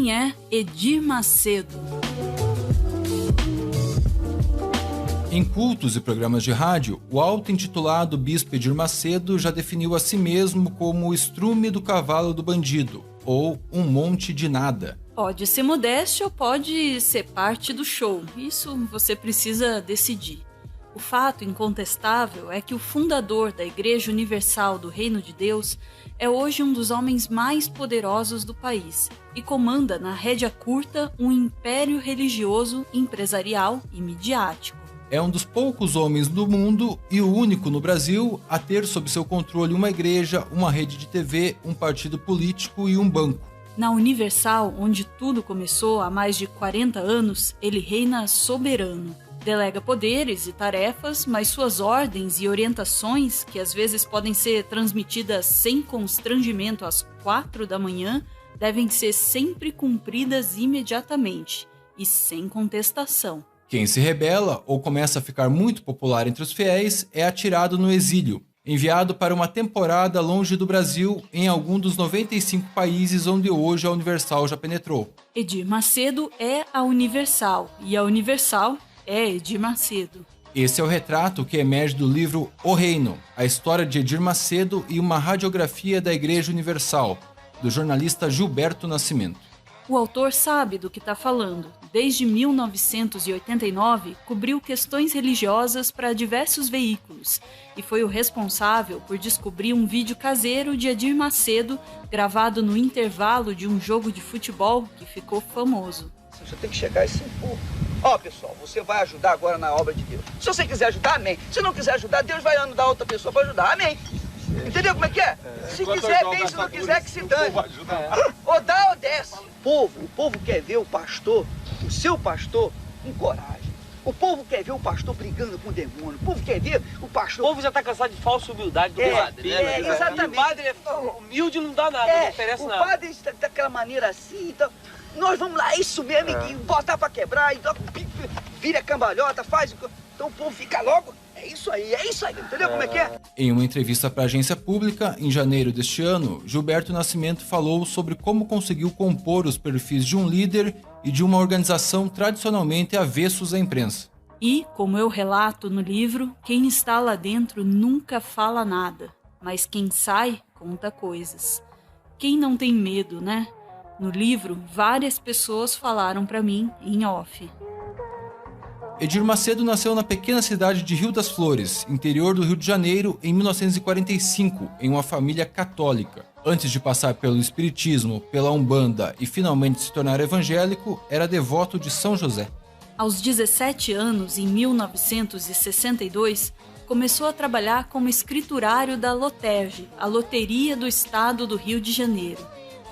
Quem é Edir Macedo? Em cultos e programas de rádio, o auto-intitulado Bispo Edir Macedo já definiu a si mesmo como o estrume do cavalo do bandido, ou um monte de nada. Pode ser modéstia ou pode ser parte do show. Isso você precisa decidir. O fato incontestável é que o fundador da Igreja Universal do Reino de Deus é hoje um dos homens mais poderosos do país e comanda na rédea curta um império religioso, empresarial e midiático. É um dos poucos homens do mundo e o único no Brasil a ter sob seu controle uma igreja, uma rede de TV, um partido político e um banco. Na Universal, onde tudo começou há mais de 40 anos, ele reina soberano. Delega poderes e tarefas, mas suas ordens e orientações, que às vezes podem ser transmitidas sem constrangimento às 4 da manhã, devem ser sempre cumpridas imediatamente e sem contestação. Quem se rebela ou começa a ficar muito popular entre os fiéis é atirado no exílio, enviado para uma temporada longe do Brasil em algum dos 95 países onde hoje a Universal já penetrou. Edir Macedo é a Universal e a Universal é Edir Macedo. Esse é o retrato que emerge do livro O Reino, a história de Edir Macedo e uma radiografia da Igreja Universal, do jornalista Gilberto Nascimento. O autor sabe do que está falando. Desde 1989, cobriu questões religiosas para diversos veículos e foi o responsável por descobrir um vídeo caseiro de Edir Macedo gravado no intervalo de um jogo de futebol que ficou famoso. Você tem que chegar e se impor. Pessoal, você vai ajudar agora na obra de Deus. Se você quiser ajudar, amém. Se não quiser ajudar, Deus vai ajudar outra pessoa para ajudar, amém. Entendeu como é que é? Se quiser, bem, se não quiser, que se dane. Ou dá ou desce. O povo quer ver o pastor, o seu pastor, com coragem. O povo quer ver o pastor brigando com o demônio. O povo quer ver o pastor... O povo já está cansado de falsa humildade do padre, né? Exatamente. O padre é humilde e não dá nada, não oferece nada. O padre está daquela maneira assim, então... Nós vamos lá, isso mesmo, e botar pra quebrar, e vira cambalhota, faz... Então o povo fica logo, é isso aí, entendeu como é que é? Em uma entrevista para a agência pública, em janeiro deste ano, Gilberto Nascimento falou sobre como conseguiu compor os perfis de um líder e de uma organização tradicionalmente avessos à imprensa. E, como eu relato no livro, quem está lá dentro nunca fala nada, mas quem sai conta coisas. Quem não tem medo, né? No livro, várias pessoas falaram para mim em off. Edir Macedo nasceu na pequena cidade de Rio das Flores, interior do Rio de Janeiro, em 1945, em uma família católica. Antes de passar pelo espiritismo, pela Umbanda e finalmente se tornar evangélico, era devoto de São José. Aos 17 anos, em 1962, começou a trabalhar como escriturário da LOTERJ, a Loteria do Estado do Rio de Janeiro.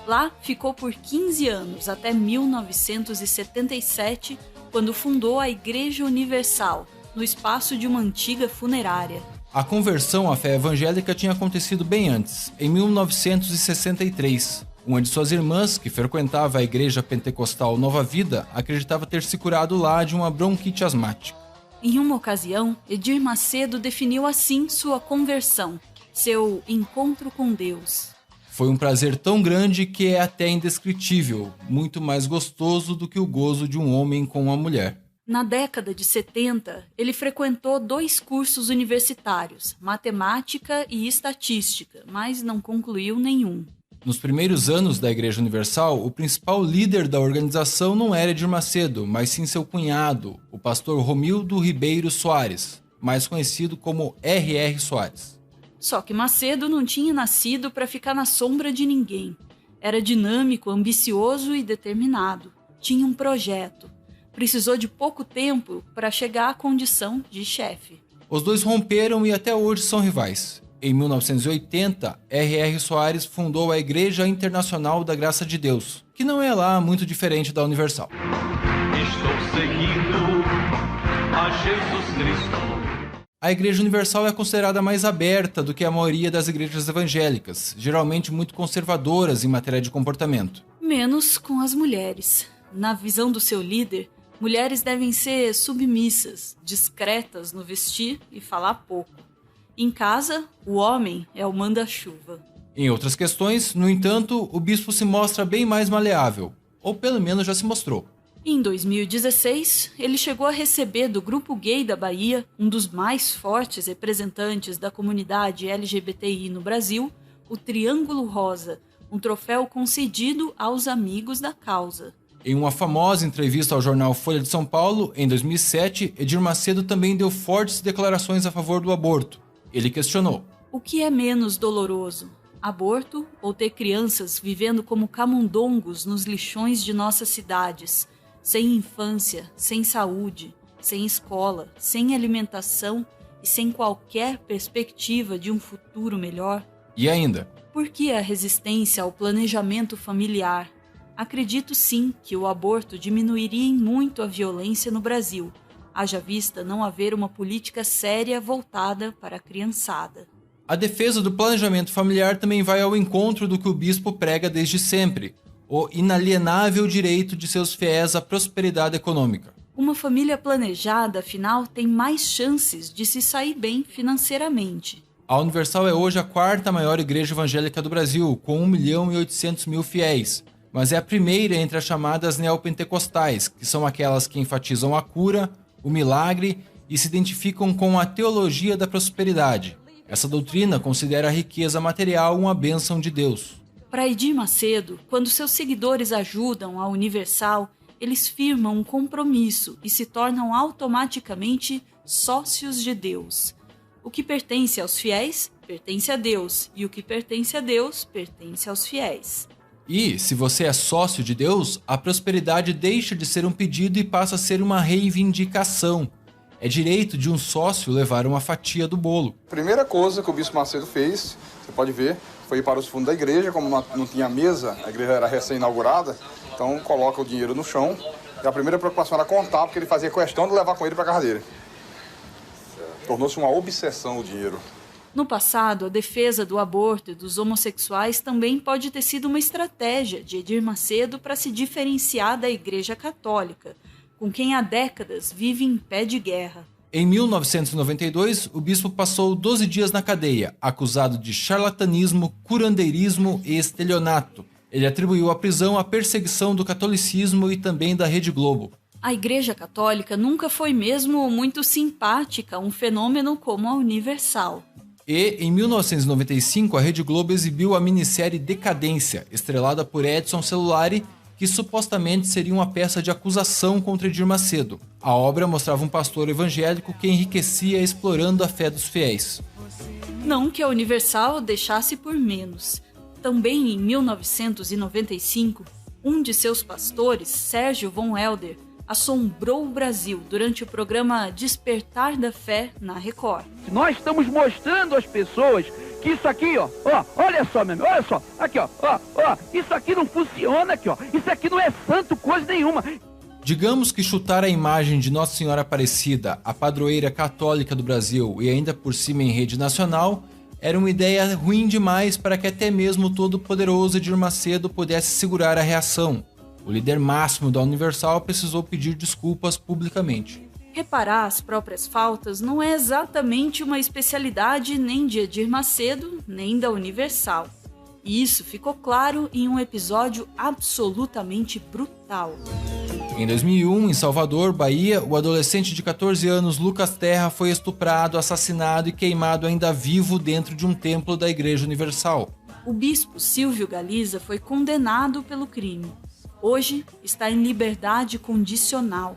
Lá ficou por 15 anos, até 1977, quando fundou a Igreja Universal, no espaço de uma antiga funerária. A conversão à fé evangélica tinha acontecido bem antes, em 1963. Uma de suas irmãs, que frequentava a Igreja Pentecostal Nova Vida, acreditava ter se curado lá de uma bronquite asmática. Em uma ocasião, Edir Macedo definiu assim sua conversão, seu encontro com Deus. Foi um prazer tão grande que é até indescritível, muito mais gostoso do que o gozo de um homem com uma mulher. Na década de 70, ele frequentou 2 cursos universitários, matemática e estatística, mas não concluiu nenhum. Nos primeiros anos da Igreja Universal, o principal líder da organização não era Edir Macedo, mas sim seu cunhado, o pastor Romildo Ribeiro Soares, mais conhecido como R.R. Soares. Só que Macedo não tinha nascido para ficar na sombra de ninguém. Era dinâmico, ambicioso e determinado. Tinha um projeto. Precisou de pouco tempo para chegar à condição de chefe. Os dois romperam e até hoje são rivais. Em 1980, R.R. Soares fundou a Igreja Internacional da Graça de Deus, que não é lá muito diferente da Universal. Estou seguindo a Jesus Cristo. A Igreja Universal é considerada mais aberta do que a maioria das igrejas evangélicas, geralmente muito conservadoras em matéria de comportamento. Menos com as mulheres. Na visão do seu líder, mulheres devem ser submissas, discretas no vestir e falar pouco. Em casa, o homem é o manda-chuva. Em outras questões, no entanto, o bispo se mostra bem mais maleável. ou pelo menos já se mostrou. Em 2016, ele chegou a receber do Grupo Gay da Bahia, um dos mais fortes representantes da comunidade LGBTI no Brasil, o Triângulo Rosa, um troféu concedido aos amigos da causa. Em uma famosa entrevista ao jornal Folha de São Paulo, em 2007, Edir Macedo também deu fortes declarações a favor do aborto. Ele questionou: o que é menos doloroso? Aborto ou ter crianças vivendo como camundongos nos lixões de nossas cidades, sem infância, sem saúde, sem escola, sem alimentação e sem qualquer perspectiva de um futuro melhor? E ainda: por que a resistência ao planejamento familiar? Acredito sim que o aborto diminuiria em muito a violência no Brasil, haja vista não haver uma política séria voltada para a criançada. A defesa do planejamento familiar também vai ao encontro do que o bispo prega desde sempre: o inalienável direito de seus fiéis à prosperidade econômica. Uma família planejada, afinal, tem mais chances de se sair bem financeiramente. A Universal é hoje a 4ª maior igreja evangélica do Brasil, com 1.800.000 fiéis, mas é a primeira entre as chamadas neopentecostais, que são aquelas que enfatizam a cura, o milagre e se identificam com a teologia da prosperidade. Essa doutrina considera a riqueza material uma bênção de Deus. Para Edir Macedo, quando seus seguidores ajudam a Universal, eles firmam um compromisso e se tornam automaticamente sócios de Deus. O que pertence aos fiéis, pertence a Deus, e o que pertence a Deus, pertence aos fiéis. E, se você é sócio de Deus, a prosperidade deixa de ser um pedido e passa a ser uma reivindicação. É direito de um sócio levar uma fatia do bolo. A primeira coisa que o Bispo Macedo fez, você pode ver, foi ir para os fundos da igreja. Como não tinha mesa, a igreja era recém-inaugurada, então coloca o dinheiro no chão. E a primeira preocupação era contar, porque ele fazia questão de levar com ele para a casa dele. Tornou-se uma obsessão o dinheiro. No passado, a defesa do aborto e dos homossexuais também pode ter sido uma estratégia de Edir Macedo para se diferenciar da Igreja Católica, com quem há décadas vive em pé de guerra. Em 1992, o bispo passou 12 dias na cadeia, acusado de charlatanismo, curandeirismo e estelionato. Ele atribuiu a prisão à perseguição do catolicismo e também da Rede Globo. A Igreja Católica nunca foi mesmo muito simpática a um fenômeno como a Universal. E, em 1995, a Rede Globo exibiu a minissérie Decadência, estrelada por Edson Celulari, que supostamente seria uma peça de acusação contra Edir Macedo. A obra mostrava um pastor evangélico que enriquecia explorando a fé dos fiéis. Não que a Universal deixasse por menos. Também em 1995, um de seus pastores, Sérgio Von Helder, assombrou o Brasil durante o programa Despertar da Fé na Record. Nós estamos mostrando às pessoas que isso aqui, ó, olha só, meu amigo, olha só, aqui, ó, isso aqui não funciona aqui, ó, isso aqui não é santo coisa nenhuma. Digamos que chutar a imagem de Nossa Senhora Aparecida, a padroeira católica do Brasil, e ainda por cima em rede nacional, era uma ideia ruim demais para que até mesmo o todo-poderoso Edir Macedo pudesse segurar a reação. O líder máximo da Universal precisou pedir desculpas publicamente. Reparar as próprias faltas não é exatamente uma especialidade nem de Edir Macedo, nem da Universal. E isso ficou claro em um episódio absolutamente brutal. Em 2001, em Salvador, Bahia, o adolescente de 14 anos Lucas Terra foi estuprado, assassinado e queimado ainda vivo dentro de um templo da Igreja Universal. O bispo Silvio Galiza foi condenado pelo crime. Hoje está em liberdade condicional.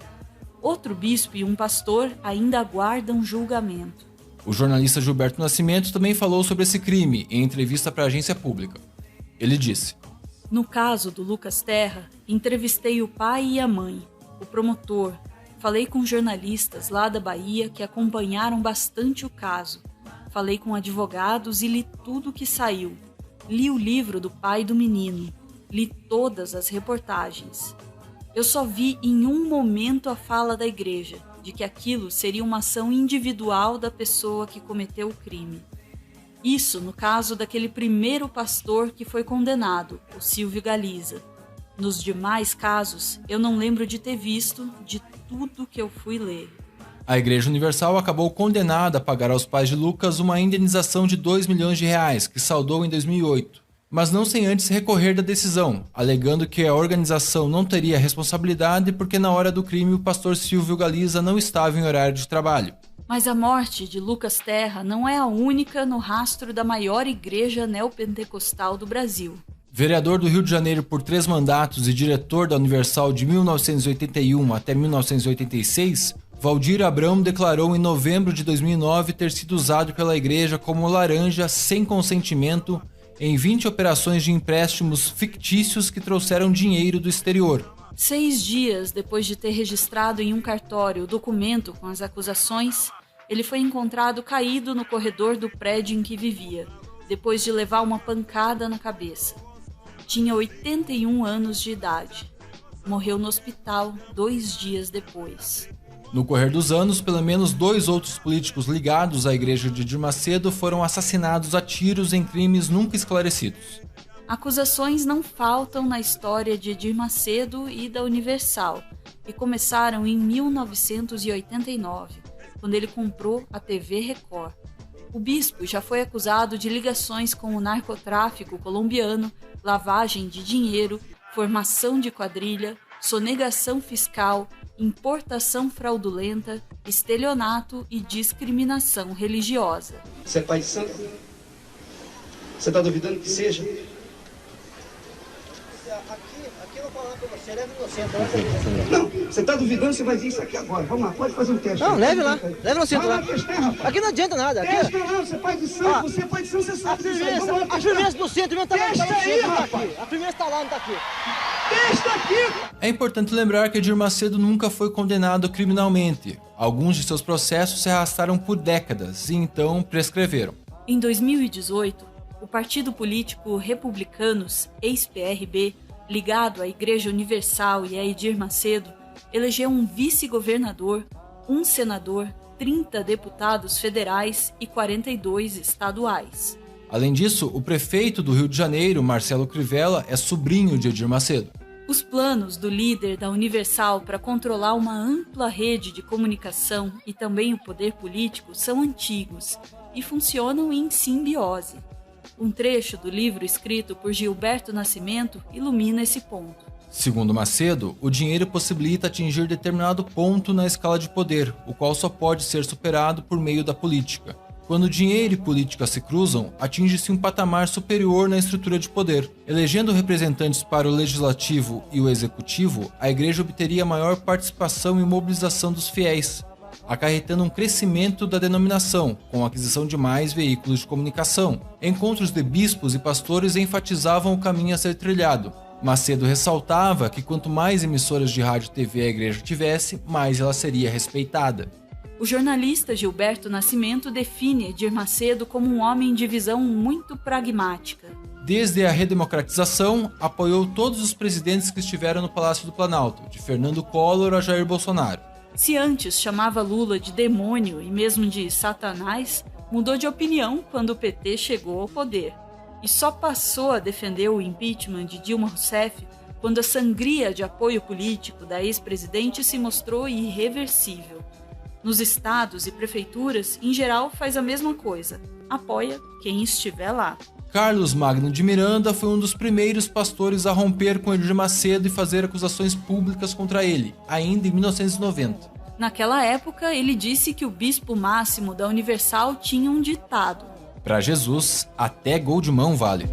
Outro bispo e um pastor ainda aguardam julgamento. O jornalista Gilberto Nascimento também falou sobre esse crime em entrevista para a agência pública. Ele disse: no caso do Lucas Terra, entrevistei o pai e a mãe, o promotor, falei com jornalistas lá da Bahia que acompanharam bastante o caso, falei com advogados e li tudo que saiu. Li o livro do pai do menino, li todas as reportagens. Eu só vi em um momento a fala da igreja, de que aquilo seria uma ação individual da pessoa que cometeu o crime. Isso no caso daquele primeiro pastor que foi condenado, o Silvio Galiza. Nos demais casos, eu não lembro de ter visto de tudo que eu fui ler. A Igreja Universal acabou condenada a pagar aos pais de Lucas uma indenização de R$2 milhões, que saldou em 2008. mas não sem antes recorrer da decisão, alegando que a organização não teria responsabilidade porque na hora do crime o pastor Silvio Galiza não estava em horário de trabalho. Mas a morte de Lucas Terra não é a única no rastro da maior igreja neopentecostal do Brasil. Vereador do Rio de Janeiro por 3 mandatos e diretor da Universal de 1981 até 1986, Valdir Abrão declarou em novembro de 2009 ter sido usado pela igreja como laranja sem consentimento em 20 operações de empréstimos fictícios que trouxeram dinheiro do exterior. 6 dias depois de ter registrado em um cartório o documento com as acusações, ele foi encontrado caído no corredor do prédio em que vivia, depois de levar uma pancada na cabeça. Tinha 81 anos de idade. Morreu no hospital 2 dias depois. No correr dos anos, pelo menos 2 outros políticos ligados à igreja de Edir Macedo foram assassinados a tiros em crimes nunca esclarecidos. Acusações não faltam na história de Edir Macedo e da Universal, que começaram em 1989, quando ele comprou a TV Record. O bispo já foi acusado de ligações com o narcotráfico colombiano, lavagem de dinheiro, formação de quadrilha, sonegação fiscal, importação fraudulenta, estelionato e discriminação religiosa. Você é pai de santo? Você está duvidando que seja? Aqui eu vou falar pra você, leve inocente. Não, você está duvidando, você vai ver isso aqui agora. Vamos lá, pode fazer um teste. Não, leve lá, leve inocente lá. Aqui não adianta nada. Testa não, você é pai de santo, você é pai de santo, você sabe disso aí. A firmeza do centro não está lá, não está aqui. A firmeza está lá, não está aqui. Testa aqui! É importante lembrar que Edir Macedo nunca foi condenado criminalmente. Alguns de seus processos se arrastaram por décadas e então prescreveram. Em 2018, o partido político Republicanos, ex-PRB, ligado à Igreja Universal e a Edir Macedo, elegeu um vice-governador, um senador, 30 deputados federais e 42 estaduais. Além disso, o prefeito do Rio de Janeiro, Marcelo Crivella, é sobrinho de Edir Macedo. Os planos do líder da Universal para controlar uma ampla rede de comunicação e também o poder político são antigos e funcionam em simbiose. Um trecho do livro escrito por Gilberto Nascimento ilumina esse ponto. Segundo Macedo, o dinheiro possibilita atingir determinado ponto na escala de poder, o qual só pode ser superado por meio da política. Quando dinheiro e política se cruzam, atinge-se um patamar superior na estrutura de poder. Elegendo representantes para o legislativo e o executivo, a igreja obteria maior participação e mobilização dos fiéis, acarretando um crescimento da denominação, com a aquisição de mais veículos de comunicação. Encontros de bispos e pastores enfatizavam o caminho a ser trilhado. Macedo ressaltava que quanto mais emissoras de rádio e TV a igreja tivesse, mais ela seria respeitada. O jornalista Gilberto Nascimento define Edir Macedo como um homem de visão muito pragmática. Desde a redemocratização, apoiou todos os presidentes que estiveram no Palácio do Planalto, de Fernando Collor a Jair Bolsonaro. Se antes chamava Lula de demônio e mesmo de satanás, mudou de opinião quando o PT chegou ao poder. E só passou a defender o impeachment de Dilma Rousseff quando a sangria de apoio político da ex-presidente se mostrou irreversível. Nos estados e prefeituras, em geral, faz a mesma coisa. Apoia quem estiver lá. Carlos Magno de Miranda foi um dos primeiros pastores a romper com Edir Macedo e fazer acusações públicas contra ele, ainda em 1990. Naquela época, ele disse que o bispo máximo da Universal tinha um ditado: "Para Jesus, até gol de mão vale."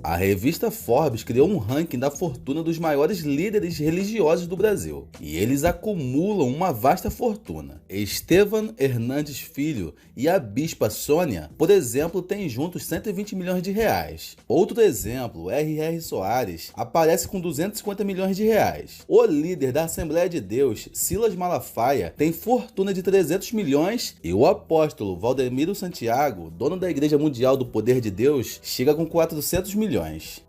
A revista Forbes criou um ranking da fortuna dos maiores líderes religiosos do Brasil, e eles acumulam uma vasta fortuna. Estevan Hernandes Filho e a bispa Sônia, por exemplo, têm juntos 120 milhões de reais. Outro exemplo, R.R. Soares, aparece com 250 milhões de reais. O líder da Assembleia de Deus, Silas Malafaia, tem fortuna de 300 milhões e o apóstolo Valdemiro Santiago, dono da Igreja Mundial do Poder de Deus, chega com 400 milhões.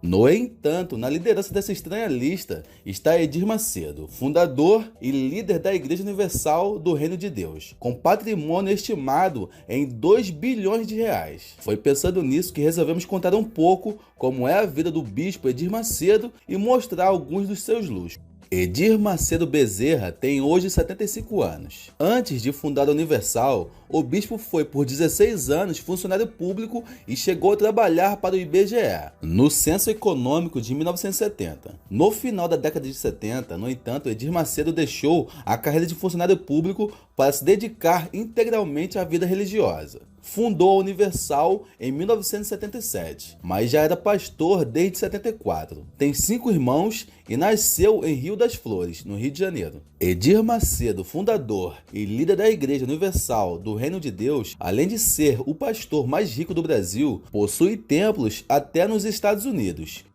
No entanto, na liderança dessa estranha lista está Edir Macedo, fundador e líder da Igreja Universal do Reino de Deus, com patrimônio estimado em 2 bilhões de reais. Foi pensando nisso que resolvemos contar um pouco como é a vida do bispo Edir Macedo e mostrar alguns dos seus luxos. Edir Macedo Bezerra tem hoje 75 anos. Antes de fundar a Universal, o bispo foi por 16 anos funcionário público e chegou a trabalhar para o IBGE, no Censo Econômico de 1970. No final da década de 70, no entanto, Edir Macedo deixou a carreira de funcionário público para se dedicar integralmente à vida religiosa. Fundou a Universal em 1977, mas já era pastor desde 74. Tem 5 irmãos e nasceu em Rio das Flores, no Rio de Janeiro. Edir Macedo, fundador e líder da Igreja Universal do Reino de Deus, além de ser o pastor mais rico do Brasil, possui templos até nos Estados Unidos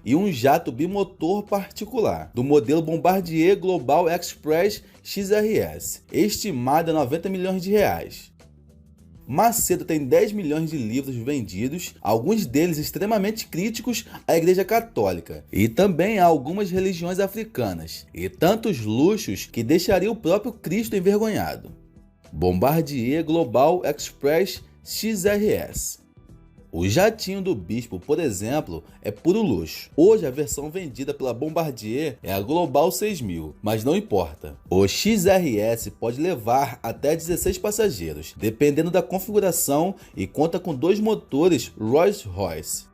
e um jato bimotor particular, do modelo Bombardier Global Express XRS, estimado a 90 milhões de reais. Macedo tem 10 milhões de livros vendidos, alguns deles extremamente críticos à Igreja Católica e também a algumas religiões africanas, e tantos luxos que deixaria o próprio Cristo envergonhado. Bombardier Global Express XRS. O jatinho do bispo, por exemplo, é puro luxo. Hoje a versão vendida pela Bombardier é a Global 6000, mas não importa. O XRS pode levar até 16 passageiros, dependendo da configuração, e conta com 2 motores Rolls-Royce.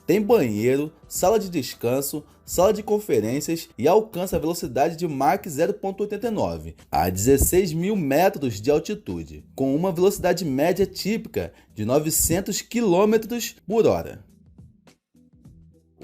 Tem banheiro, sala de descanso, sala de conferências e alcança a velocidade de Mach 0.89 a 16 mil metros de altitude, com uma velocidade média típica de 900 km por hora.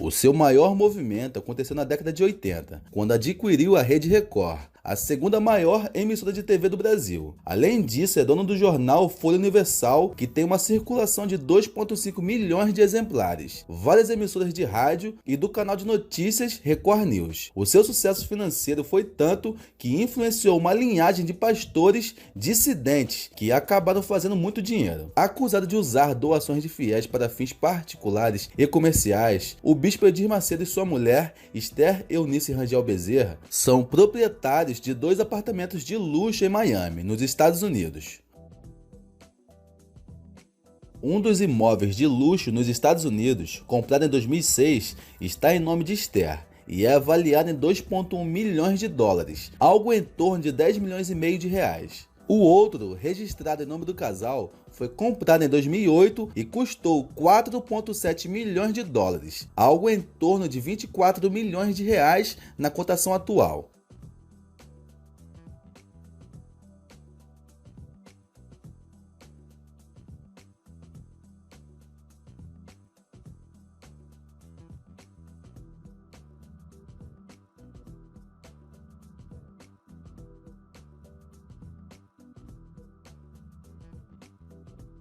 O seu maior movimento aconteceu na década de 80, quando adquiriu a Rede Record, a segunda maior emissora de TV do Brasil. Além disso, é dono do jornal Folha Universal, que tem uma circulação de 2,5 milhões de exemplares, várias emissoras de rádio e do canal de notícias Record News. O seu sucesso financeiro foi tanto que influenciou uma linhagem de pastores dissidentes que acabaram fazendo muito dinheiro. Acusado de usar doações de fiéis para fins particulares e comerciais, o bispo Edir Macedo e sua mulher, Esther Eunice Rangel Bezerra, são proprietários de 2 apartamentos de luxo em Miami, nos Estados Unidos. Um dos imóveis de luxo nos Estados Unidos, comprado em 2006, está em nome de Esther e é avaliado em 2,1 milhões de dólares, algo em torno de 10 milhões e meio de reais. O outro, registrado em nome do casal, foi comprado em 2008 e custou 4,7 milhões de dólares, algo em torno de 24 milhões de reais na cotação atual.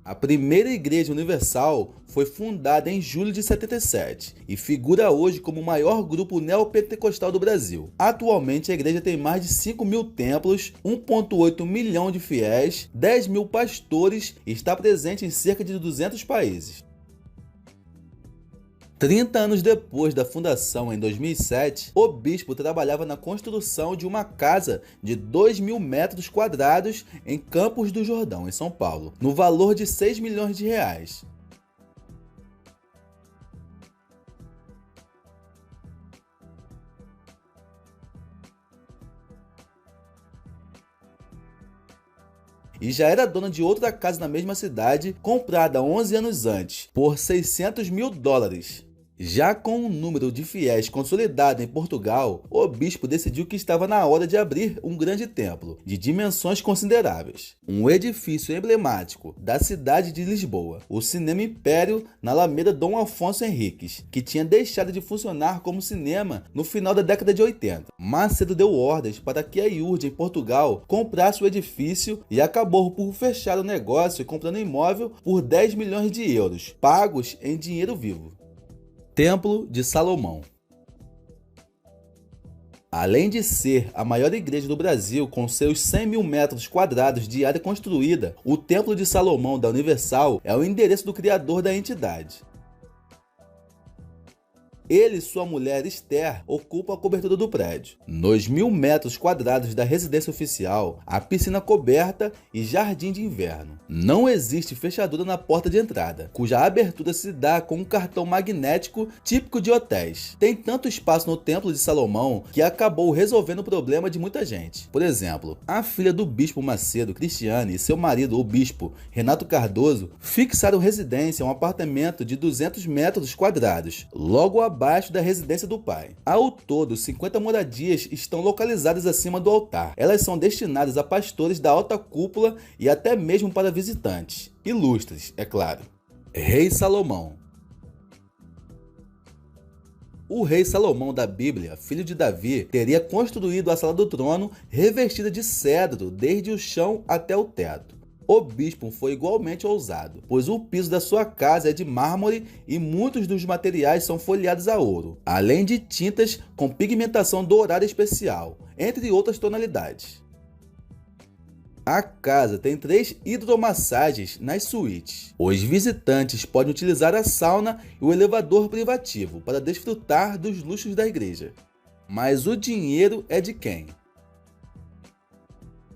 A primeira Igreja Universal foi fundada em julho de 77 e figura hoje como o maior grupo neopentecostal do Brasil. Atualmente a igreja tem mais de 5 mil templos, 1,8 milhão de fiéis, 10 mil pastores e está presente em cerca de 200 países. 30 anos depois da fundação, em 2007, o bispo trabalhava na construção de uma casa de 2.000 metros quadrados em Campos do Jordão, em São Paulo, no valor de 6 milhões de reais. E já era dona de outra casa na mesma cidade, comprada 11 anos antes, por 600 mil dólares. Já com um número de fiéis consolidado em Portugal, o bispo decidiu que estava na hora de abrir um grande templo, de dimensões consideráveis. Um edifício emblemático da cidade de Lisboa, o Cinema Império, na Alameda Dom Afonso Henriques, que tinha deixado de funcionar como cinema no final da década de 80. Macedo deu ordens para que a IURD em Portugal comprasse o edifício e acabou por fechar o negócio comprando imóvel por 10 milhões de euros, pagos em dinheiro vivo. Templo de Salomão. Além de ser a maior igreja do Brasil, com seus 100 mil metros quadrados de área construída, o Templo de Salomão da Universal é o endereço do criador da entidade. Ele e sua mulher Esther ocupam a cobertura do prédio. Nos 1.000 metros quadrados da residência oficial, há piscina coberta e jardim de inverno. Não existe fechadura na porta de entrada, cuja abertura se dá com um cartão magnético típico de hotéis. Tem tanto espaço no Templo de Salomão que acabou resolvendo o problema de muita gente. Por exemplo, a filha do bispo Macedo, Cristiane, e seu marido, o bispo Renato Cardoso, fixaram residência em um apartamento de 200 metros quadrados, logo abaixo da residência do pai. Ao todo, 50 moradias estão localizadas acima do altar. Elas são destinadas a pastores da alta cúpula e até mesmo para visitantes. Ilustres, é claro. Rei Salomão. O rei Salomão da Bíblia, filho de Davi, teria construído a sala do trono revestida de cedro desde o chão até o teto. O bispo foi igualmente ousado, pois o piso da sua casa é de mármore e muitos dos materiais são folheados a ouro, além de tintas com pigmentação dourada especial, entre outras tonalidades. A casa tem 3 hidromassagens nas suítes. Os visitantes podem utilizar a sauna e o elevador privativo para desfrutar dos luxos da igreja. Mas o dinheiro é de quem?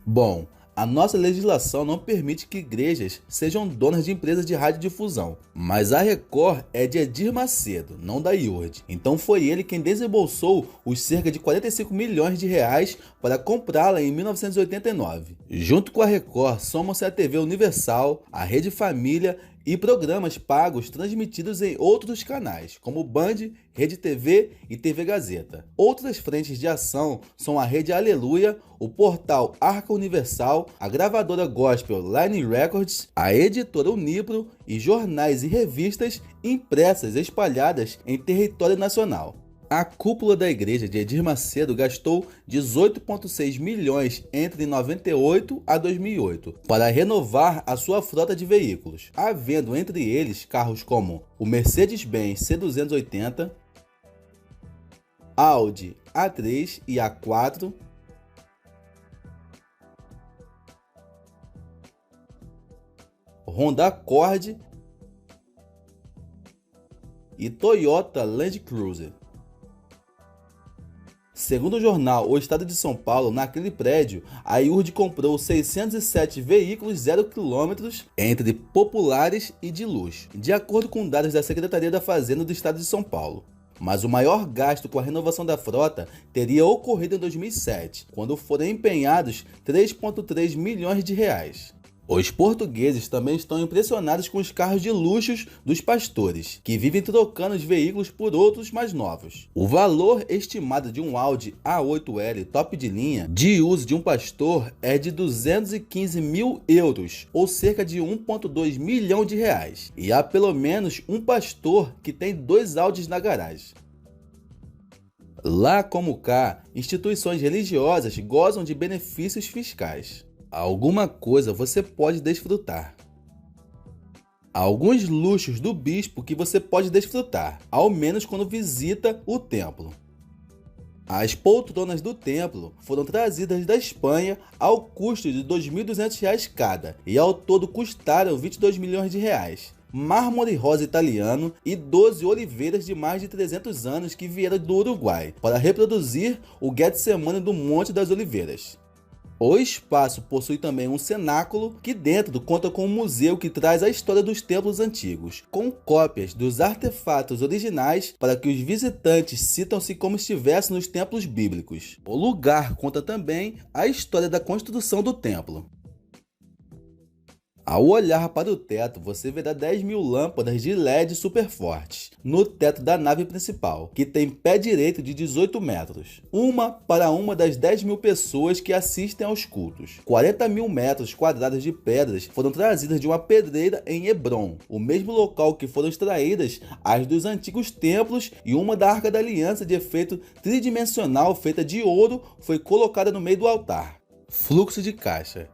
Bom, a nossa legislação não permite que igrejas sejam donas de empresas de radiodifusão, mas a Record é de Edir Macedo, não da IURD. Então foi ele quem desembolsou os cerca de 45 milhões de reais para comprá-la em 1989. Junto com a Record, somam-se a TV Universal, a Rede Família e programas pagos transmitidos em outros canais, como Band, Rede TV e TV Gazeta. Outras frentes de ação são a Rede Aleluia, o portal Arca Universal, a gravadora gospel Line Records, a editora Unipro e jornais e revistas impressas espalhadas em território nacional. A cúpula da igreja de Edir Macedo gastou 18,6 milhões entre 98 a 2008 para renovar a sua frota de veículos, havendo entre eles carros como o Mercedes-Benz C280, Audi A3 e A4, Honda Accord e Toyota Land Cruiser. Segundo o jornal O Estado de São Paulo, naquele prédio, a IURD comprou 607 veículos 0 km entre populares e de luxo, de acordo com dados da Secretaria da Fazenda do Estado de São Paulo. Mas o maior gasto com a renovação da frota teria ocorrido em 2007, quando foram empenhados 3,3 milhões de reais. Os portugueses também estão impressionados com os carros de luxo dos pastores, que vivem trocando os veículos por outros mais novos. O valor estimado de um Audi A8L top de linha de uso de um pastor é de 215 mil euros, ou cerca de 1,2 milhão de reais. E há pelo menos um pastor que tem 2 Audis na garagem. Lá como cá, instituições religiosas gozam de benefícios fiscais. Alguma coisa você pode desfrutar. Alguns luxos do bispo que você pode desfrutar, ao menos quando visita o templo. As poltronas do templo foram trazidas da Espanha ao custo de R$ 2.200 cada e ao todo custaram 22 milhões de reais. Mármore rosa italiano e 12 oliveiras de mais de 300 anos que vieram do Uruguai para reproduzir o Getsemane do Monte das Oliveiras. O espaço possui também um cenáculo que dentro conta com um museu que traz a história dos templos antigos, com cópias dos artefatos originais para que os visitantes sintam-se como estivessem nos templos bíblicos. O lugar conta também a história da construção do templo. Ao olhar para o teto, você verá 10 mil lâmpadas de LED super fortes no teto da nave principal, que tem pé direito de 18 metros. Uma para uma das 10 mil pessoas que assistem aos cultos. 40 mil metros quadrados de pedras foram trazidas de uma pedreira em Hebron, o mesmo local que foram extraídas as dos antigos templos, e uma da Arca da Aliança de efeito tridimensional feita de ouro foi colocada no meio do altar. Fluxo de caixa.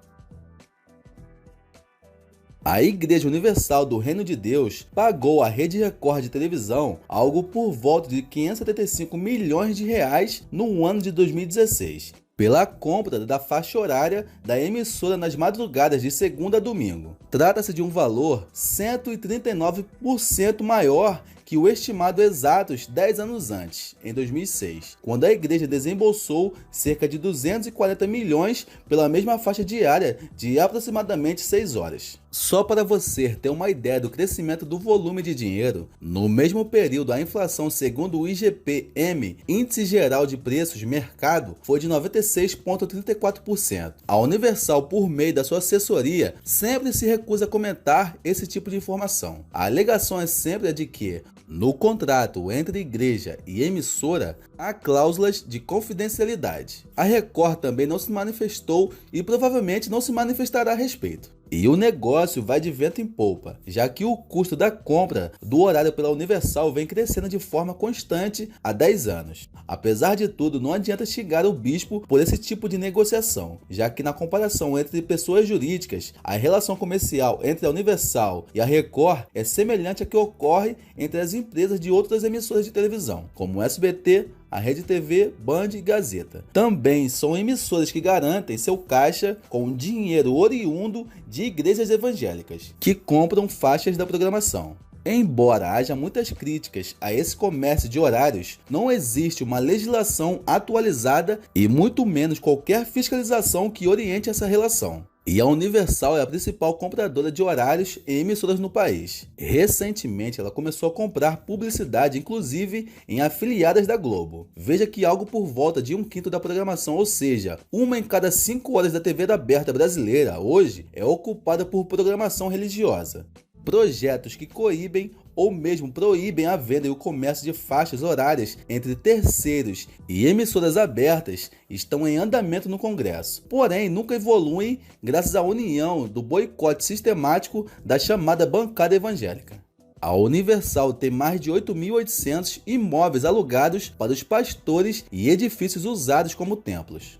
A Igreja Universal do Reino de Deus pagou à Rede Record de televisão algo por volta de 575 milhões de reais no ano de 2016, pela compra da faixa horária da emissora nas madrugadas de segunda a domingo. Trata-se de um valor 139% maior que o estimado exatos 10 anos antes, em 2006, quando a igreja desembolsou cerca de 240 milhões pela mesma faixa diária de aproximadamente 6 horas. Só para você ter uma ideia do crescimento do volume de dinheiro, no mesmo período a inflação segundo o IGP-M, Índice Geral de Preços de Mercado, foi de 96,34%. A Universal, por meio da sua assessoria, sempre se recusa a comentar esse tipo de informação. A alegação é sempre a de que, no contrato entre igreja e emissora, há cláusulas de confidencialidade. A Record também não se manifestou e provavelmente não se manifestará a respeito. E o negócio vai de vento em polpa, já que o custo da compra do horário pela Universal vem crescendo de forma constante há 10 anos. Apesar de tudo, não adianta xingar o bispo por esse tipo de negociação, já que na comparação entre pessoas jurídicas, a relação comercial entre a Universal e a Record é semelhante à que ocorre entre as empresas de outras emissoras de televisão, como o SBT, a Rede TV, Band e Gazeta. Também são emissoras que garantem seu caixa com dinheiro oriundo de igrejas evangélicas, que compram faixas da programação. Embora haja muitas críticas a esse comércio de horários, não existe uma legislação atualizada e muito menos qualquer fiscalização que oriente essa relação. E a Universal é a principal compradora de horários e emissoras no país. Recentemente, ela começou a comprar publicidade, inclusive em afiliadas da Globo. Veja que algo por volta de 1/5 da programação, ou seja, 1 em cada 5 horas da TV aberta brasileira, hoje, é ocupada por programação religiosa. Projetos que coíbem ou mesmo proíbem a venda e o comércio de faixas horárias entre terceiros e emissoras abertas estão em andamento no Congresso. Porém, nunca evoluem graças à união do boicote sistemático da chamada bancada evangélica. A Universal tem mais de 8.800 imóveis alugados para os pastores e edifícios usados como templos.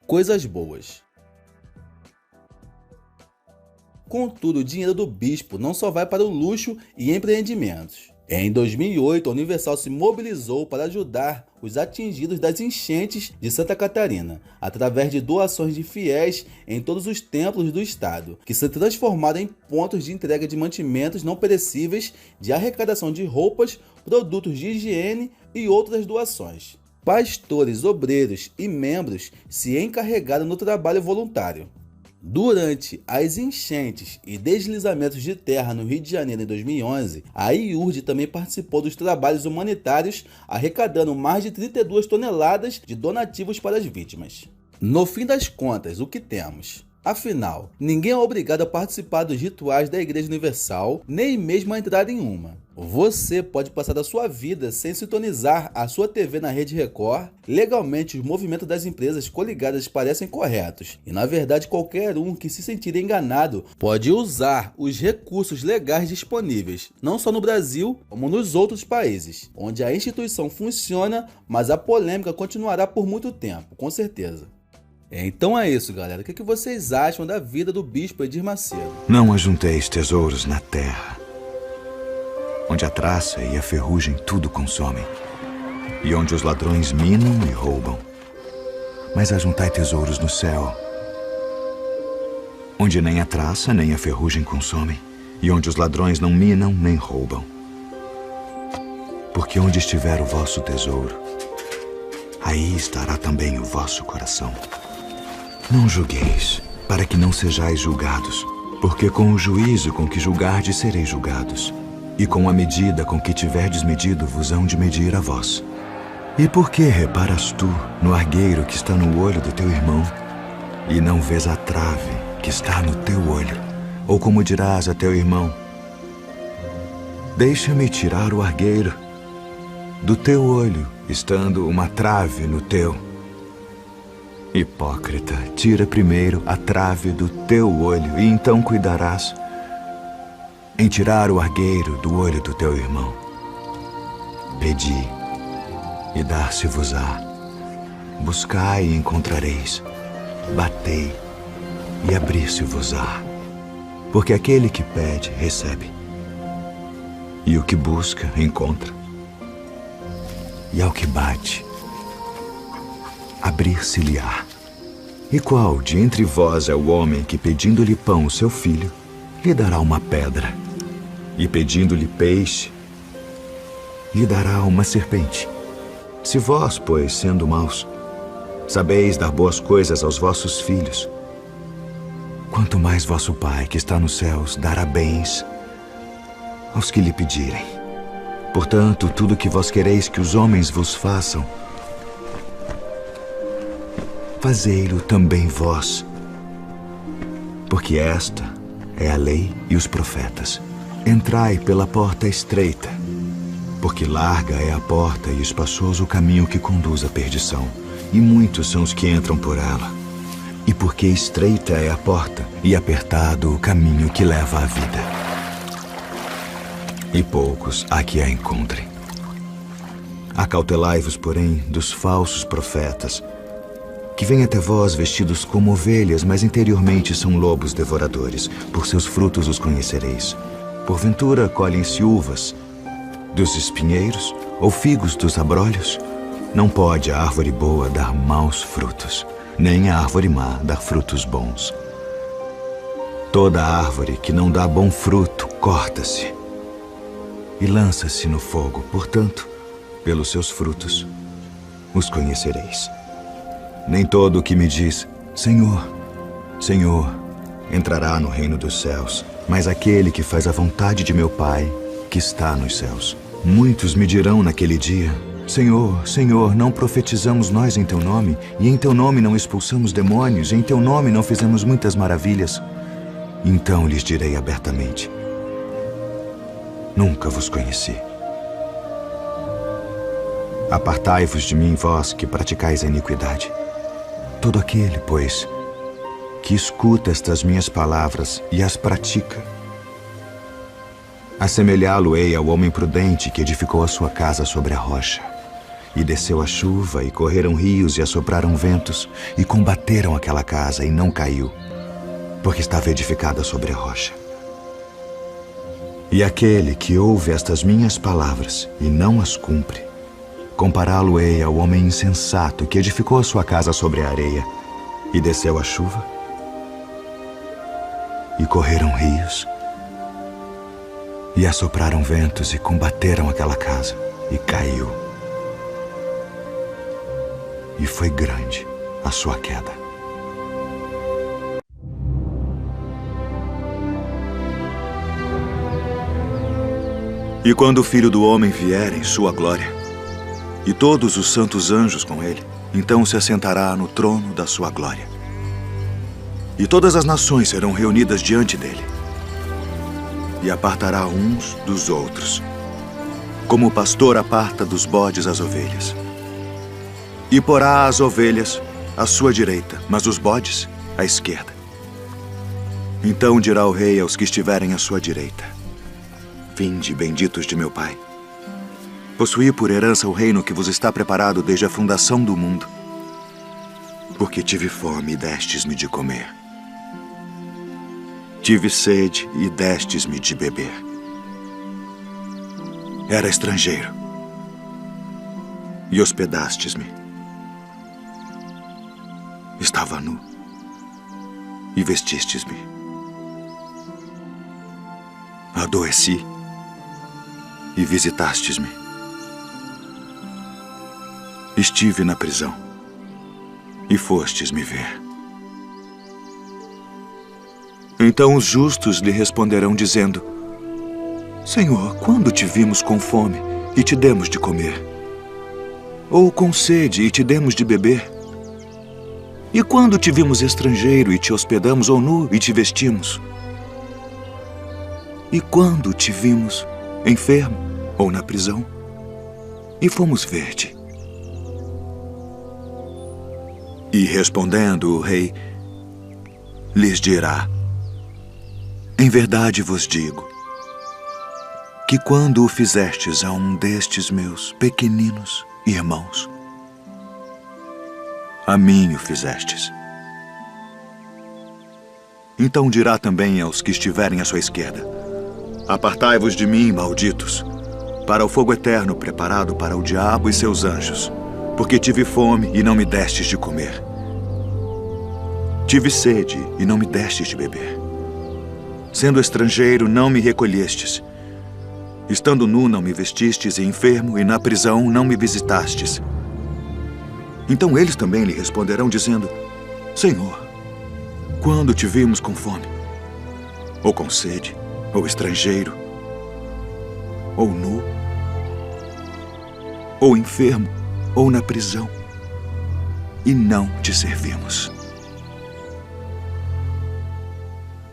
Coisas boas. Contudo, o dinheiro do bispo não só vai para o luxo e empreendimentos. Em 2008, a Universal se mobilizou para ajudar os atingidos das enchentes de Santa Catarina, através de doações de fiéis em todos os templos do estado, que se transformaram em pontos de entrega de mantimentos não perecíveis, de arrecadação de roupas, produtos de higiene e outras doações. Pastores, obreiros e membros se encarregaram no trabalho voluntário. Durante as enchentes e deslizamentos de terra no Rio de Janeiro em 2011, a IURD também participou dos trabalhos humanitários, arrecadando mais de 32 toneladas de donativos para as vítimas. No fim das contas, o que temos? Afinal, ninguém é obrigado a participar dos rituais da Igreja Universal, nem mesmo a entrar em uma. Você pode passar a sua vida sem sintonizar a sua TV na Rede Record. Legalmente, os movimentos das empresas coligadas parecem corretos. E, na verdade, qualquer um que se sentir enganado pode usar os recursos legais disponíveis, não só no Brasil, como nos outros países, onde a instituição funciona, mas a polêmica continuará por muito tempo, com certeza. Então é isso, galera. O que vocês acham da vida do bispo Edir Macedo? Não ajunteis tesouros na terra, onde a traça e a ferrugem tudo consomem, e onde os ladrões minam e roubam. Mas ajuntai tesouros no céu, onde nem a traça nem a ferrugem consomem, e onde os ladrões não minam nem roubam. Porque onde estiver o vosso tesouro, aí estará também o vosso coração. Não julgueis, para que não sejais julgados, porque com o juízo com que julgardes sereis julgados, e com a medida com que tiverdes medido vos hão de medir a vós. E por que reparas tu no argueiro que está no olho do teu irmão, e não vês a trave que está no teu olho? Ou como dirás a teu irmão: deixa-me tirar o argueiro do teu olho, estando uma trave no teu? Hipócrita, tira primeiro a trave do teu olho, e então cuidarás em tirar o argueiro do olho do teu irmão. Pedi, e dar-se-vos-á. Buscai e encontrareis. Batei, e abrir-se-vos-á. Porque aquele que pede, recebe. E o que busca, encontra. E ao que bate, abrir-se-lhe-á. E qual de entre vós é o homem que, pedindo-lhe pão o seu filho, lhe dará uma pedra? E pedindo-lhe peixe, lhe dará uma serpente. Se vós, pois, sendo maus, sabeis dar boas coisas aos vossos filhos, quanto mais vosso Pai, que está nos céus, dará bens aos que lhe pedirem. Portanto, tudo que vós quereis que os homens vos façam, fazei-lo também vós, porque esta é a lei e os profetas. Entrai pela porta estreita, porque larga é a porta e espaçoso o caminho que conduz à perdição, e muitos são os que entram por ela. E porque estreita é a porta e apertado o caminho que leva à vida, e poucos há que a encontrem. Acautelai-vos, porém, dos falsos profetas, que vêm até vós vestidos como ovelhas, mas interiormente são lobos devoradores. Por seus frutos os conhecereis. Porventura colhem-se uvas dos espinheiros ou figos dos abrolhos? Não pode a árvore boa dar maus frutos, nem a árvore má dar frutos bons. Toda árvore que não dá bom fruto corta-se e lança-se no fogo. Portanto, pelos seus frutos os conhecereis. Nem todo o que me diz, Senhor, Senhor, entrará no reino dos céus, mas aquele que faz a vontade de meu Pai, que está nos céus. Muitos me dirão naquele dia, Senhor, Senhor, não profetizamos nós em Teu nome, e em Teu nome não expulsamos demônios, e em Teu nome não fizemos muitas maravilhas? Então lhes direi abertamente, nunca vos conheci. Apartai-vos de mim, vós que praticais a iniquidade. Todo aquele, pois, que escuta estas minhas palavras e as pratica, assemelhá-lo-ei ao homem prudente que edificou a sua casa sobre a rocha. E desceu a chuva, e correram rios, e assopraram ventos, e combateram aquela casa, e não caiu, porque estava edificada sobre a rocha. E aquele que ouve estas minhas palavras e não as cumpre, compará-lo-ei ao homem insensato que edificou a sua casa sobre a areia, e desceu a chuva, e correram rios, e assopraram ventos, e combateram aquela casa, e caiu. E foi grande a sua queda. E quando o Filho do Homem vier em sua glória, e todos os santos anjos com ele, então se assentará no trono da sua glória. E todas as nações serão reunidas diante dele, e apartará uns dos outros, como o pastor aparta dos bodes as ovelhas. E porá as ovelhas à sua direita, mas os bodes à esquerda. Então dirá o rei aos que estiverem à sua direita, vinde, benditos de meu Pai, possuí por herança o reino que vos está preparado desde a fundação do mundo. Porque tive fome e destes-me de comer. Tive sede e destes-me de beber. Era estrangeiro e hospedastes-me. Estava nu e vestistes-me. Adoeci e visitastes-me. Estive na prisão e fostes me ver. Então os justos lhe responderão dizendo, Senhor, quando te vimos com fome e te demos de comer? Ou com sede e te demos de beber? E quando te vimos estrangeiro e te hospedamos, ou nu e te vestimos? E quando te vimos enfermo ou na prisão e fomos ver-te? E respondendo o rei, lhes dirá, em verdade vos digo, que quando o fizestes a um destes meus pequeninos irmãos, a mim o fizestes. Então dirá também aos que estiverem à sua esquerda, apartai-vos de mim, malditos, para o fogo eterno preparado para o diabo e seus anjos, porque tive fome e não me destes de comer. Tive sede e não me destes de beber. Sendo estrangeiro, não me recolhestes, Estando nu, não me vestistes, e enfermo, e na prisão, não me visitastes. Então eles também lhe responderão, dizendo: Senhor, quando te vimos com fome, ou com sede, ou estrangeiro, ou nu, ou enfermo, ou na prisão, e não te servimos?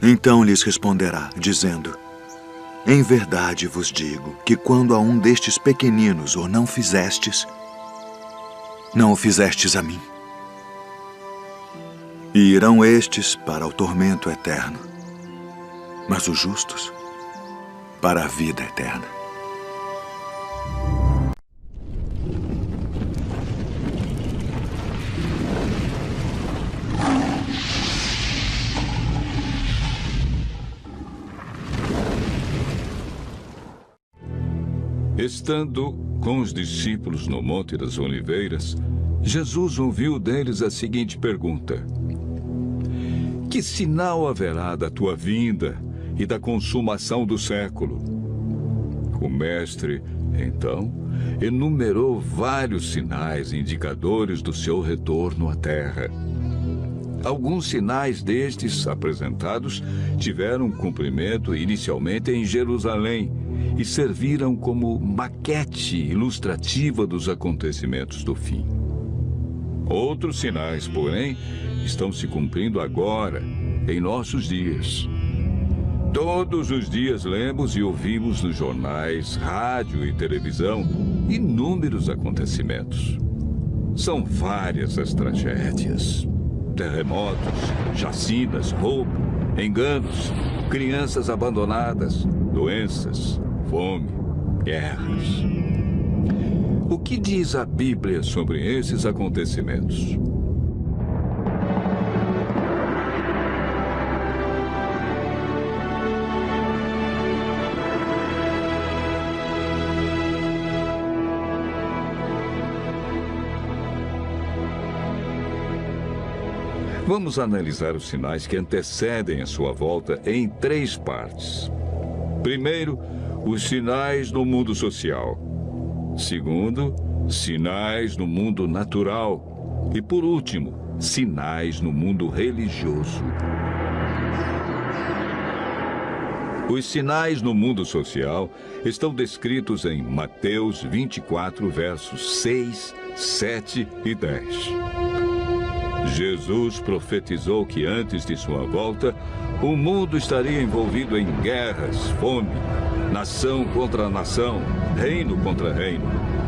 Então lhes responderá, dizendo: Em verdade vos digo que quando a um destes pequeninos o não fizestes, não o fizestes a mim. E irão estes para o tormento eterno, mas os justos para a vida eterna. Estando com os discípulos no Monte das Oliveiras, Jesus ouviu deles a seguinte pergunta: Que sinal haverá da tua vinda e da consumação do século? O mestre, então, enumerou vários sinais indicadores do seu retorno à terra. Alguns sinais destes apresentados tiveram cumprimento inicialmente em Jerusalém e serviram como maquete ilustrativa dos acontecimentos do fim. Outros sinais, porém, estão se cumprindo agora, em nossos dias. Todos os dias lemos e ouvimos nos jornais, rádio e televisão inúmeros acontecimentos. São várias as tragédias: terremotos, chacinas, roubo, enganos, crianças abandonadas, doenças, fome, guerras. O que diz a Bíblia sobre esses acontecimentos? Vamos analisar os sinais que antecedem a sua volta em 3 partes. Primeiro, os sinais no mundo social. Segundo, sinais no mundo natural. E, por último, sinais no mundo religioso. Os sinais no mundo social estão descritos em Mateus 24, versos 6, 7 e 10. Jesus profetizou que antes de sua volta, o mundo estaria envolvido em guerras, fome, nação contra nação, reino contra reino,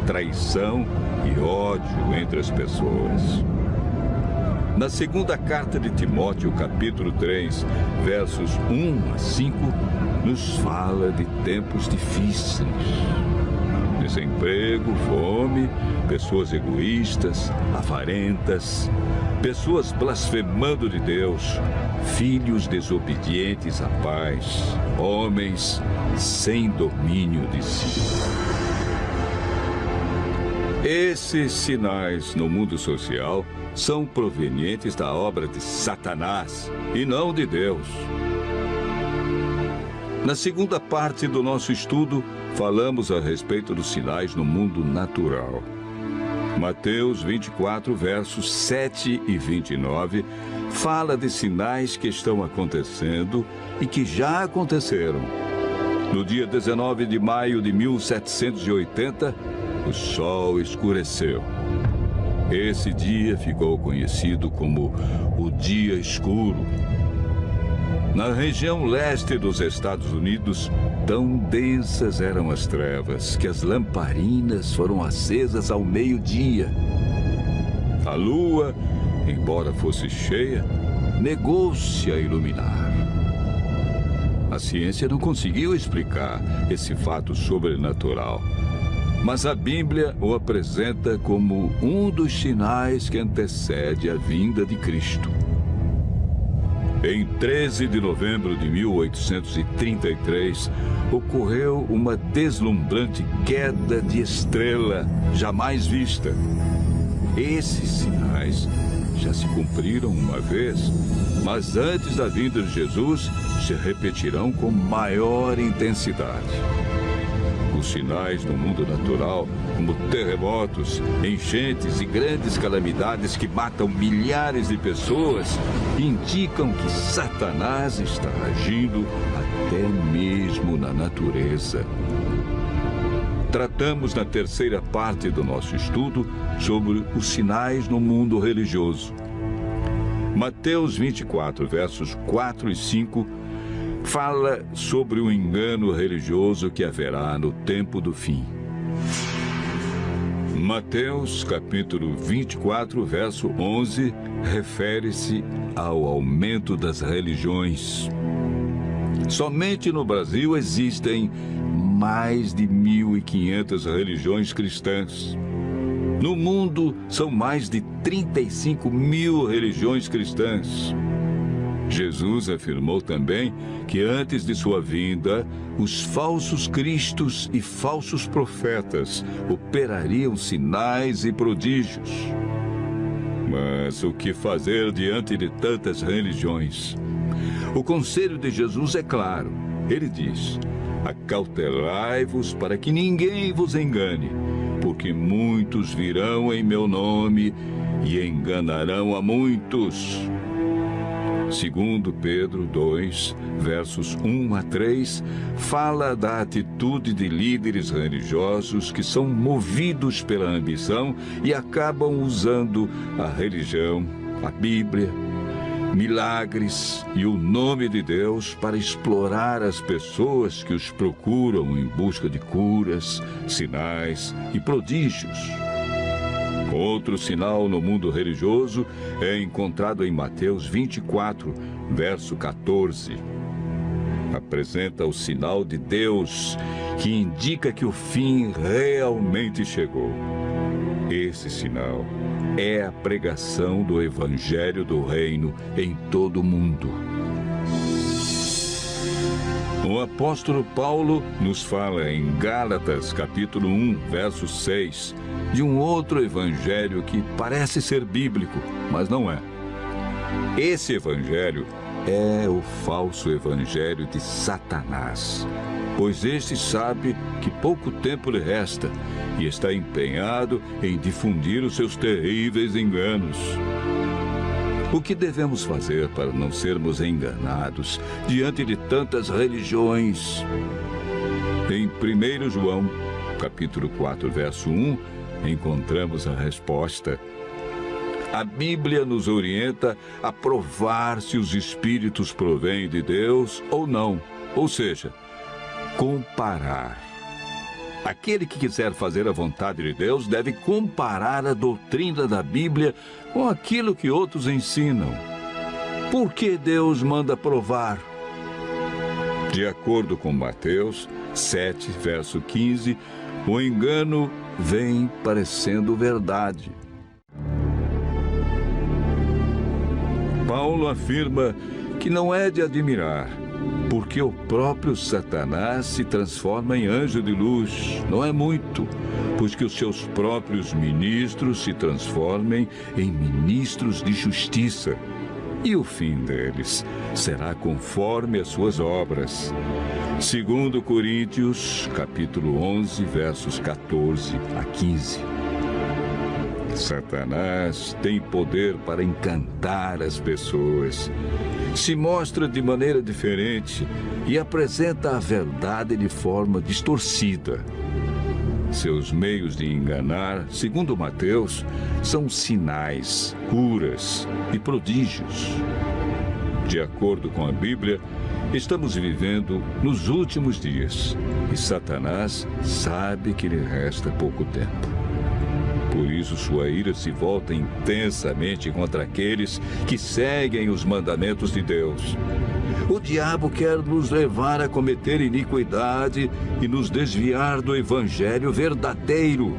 traição e ódio entre as pessoas. Na segunda carta de Timóteo, capítulo 3, versos 1 a 5, nos fala de tempos difíceis. Desemprego, fome, pessoas egoístas, avarentas, pessoas blasfemando de Deus, filhos desobedientes à paz, homens sem domínio de si. Esses sinais no mundo social são provenientes da obra de Satanás e não de Deus. Na segunda parte do nosso estudo, falamos a respeito dos sinais no mundo natural. Mateus 24, versos 7 e 29, fala de sinais que estão acontecendo e que já aconteceram. No dia 19 de maio de 1780, o sol escureceu. Esse dia ficou conhecido como o Dia Escuro. Na região leste dos Estados Unidos, tão densas eram as trevas que as lamparinas foram acesas ao meio-dia. A lua, embora fosse cheia, negou-se a iluminar. A ciência não conseguiu explicar esse fato sobrenatural, mas a Bíblia o apresenta como um dos sinais que antecede a vinda de Cristo. Em 13 de novembro de 1833, ocorreu uma deslumbrante queda de estrela jamais vista. Esses sinais já se cumpriram uma vez, mas antes da vinda de Jesus, se repetirão com maior intensidade. Os sinais no mundo natural, como terremotos, enchentes e grandes calamidades que matam milhares de pessoas, indicam que Satanás está agindo até mesmo na natureza. Tratamos na terceira parte do nosso estudo sobre os sinais no mundo religioso. Mateus 24, versos 4 e 5, fala sobre o engano religioso que haverá no tempo do fim. Mateus, capítulo 24, verso 11, refere-se ao aumento das religiões. Somente no Brasil existem mais de 1.500 religiões cristãs. No mundo, são mais de 35 mil religiões cristãs. Jesus afirmou também que antes de sua vinda, os falsos cristos e falsos profetas operariam sinais e prodígios. Mas o que fazer diante de tantas religiões? O conselho de Jesus é claro. Ele diz: acautelai-vos para que ninguém vos engane, porque muitos virão em meu nome e enganarão a muitos. Segundo Pedro 2, versos 1 a 3, fala da atitude de líderes religiosos que são movidos pela ambição e acabam usando a religião, a Bíblia, milagres e o nome de Deus para explorar as pessoas que os procuram em busca de curas, sinais e prodígios. Outro sinal no mundo religioso é encontrado em Mateus 24, verso 14. Apresenta o sinal de Deus, que indica que o fim realmente chegou. Esse sinal é a pregação do Evangelho do Reino em todo o mundo. O apóstolo Paulo nos fala em Gálatas, capítulo 1, verso 6, de um outro evangelho que parece ser bíblico, mas não é. Esse evangelho é o falso evangelho de Satanás, pois este sabe que pouco tempo lhe resta e está empenhado em difundir os seus terríveis enganos. O que devemos fazer para não sermos enganados diante de tantas religiões? Em 1 João, capítulo 4, verso 1, encontramos a resposta. A Bíblia nos orienta a provar se os espíritos provêm de Deus ou não, ou seja, comparar. Aquele que quiser fazer a vontade de Deus deve comparar a doutrina da Bíblia com aquilo que outros ensinam. Por que Deus manda provar? De acordo com Mateus 7, verso 15, o engano vem parecendo verdade. Paulo afirma que não é de admirar, porque o próprio Satanás se transforma em anjo de luz. Não é muito, pois que os seus próprios ministros se transformem em ministros de justiça. E o fim deles será conforme as suas obras. Segundo Coríntios, capítulo 11, versos 14 a 15. Satanás tem poder para encantar as pessoas. Se mostra de maneira diferente e apresenta a verdade de forma distorcida. Seus meios de enganar, segundo Mateus, são sinais, curas e prodígios. De acordo com a Bíblia, estamos vivendo nos últimos dias e Satanás sabe que lhe resta pouco tempo. Por isso, sua ira se volta intensamente contra aqueles que seguem os mandamentos de Deus. O diabo quer nos levar a cometer iniquidade e nos desviar do evangelho verdadeiro,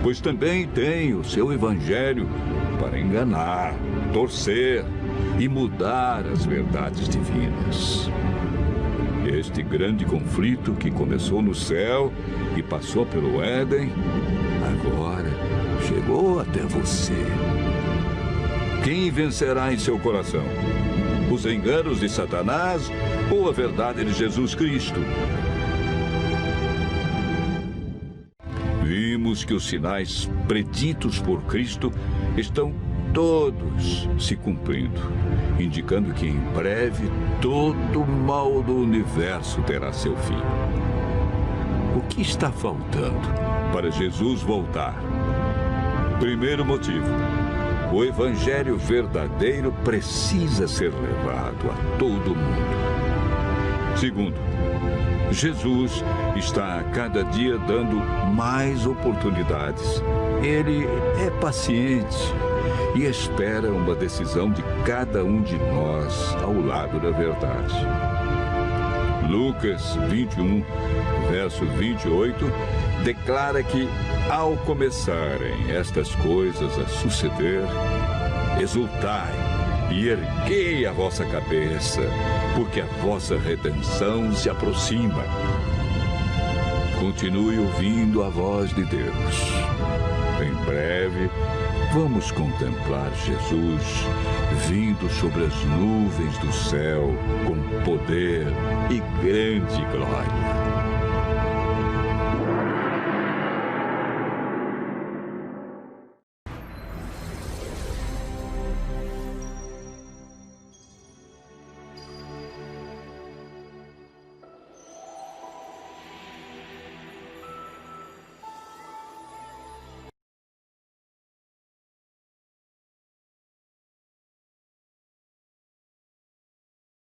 pois também tem o seu evangelho para enganar, torcer e mudar as verdades divinas. Este grande conflito que começou no céu e passou pelo Éden, agora chegou até você. Quem vencerá em seu coração? Os enganos de Satanás ou a verdade de Jesus Cristo? vemos que os sinais preditos por Cristo estão todos se cumprindo, indicando que em breve todo o mal do universo terá seu fim. O que está faltando para Jesus voltar? Primeiro motivo: o evangelho verdadeiro precisa ser levado a todo mundo. Segundo, Jesus está a cada dia dando mais oportunidades. Ele é paciente e espera uma decisão de cada um de nós ao lado da verdade. Lucas 21, verso 28, declara que, ao começarem estas coisas a suceder, exultai e erguei a vossa cabeça, porque a vossa redenção se aproxima. Continue ouvindo a voz de Deus. Em breve, vamos contemplar Jesus vindo sobre as nuvens do céu com poder e grande glória.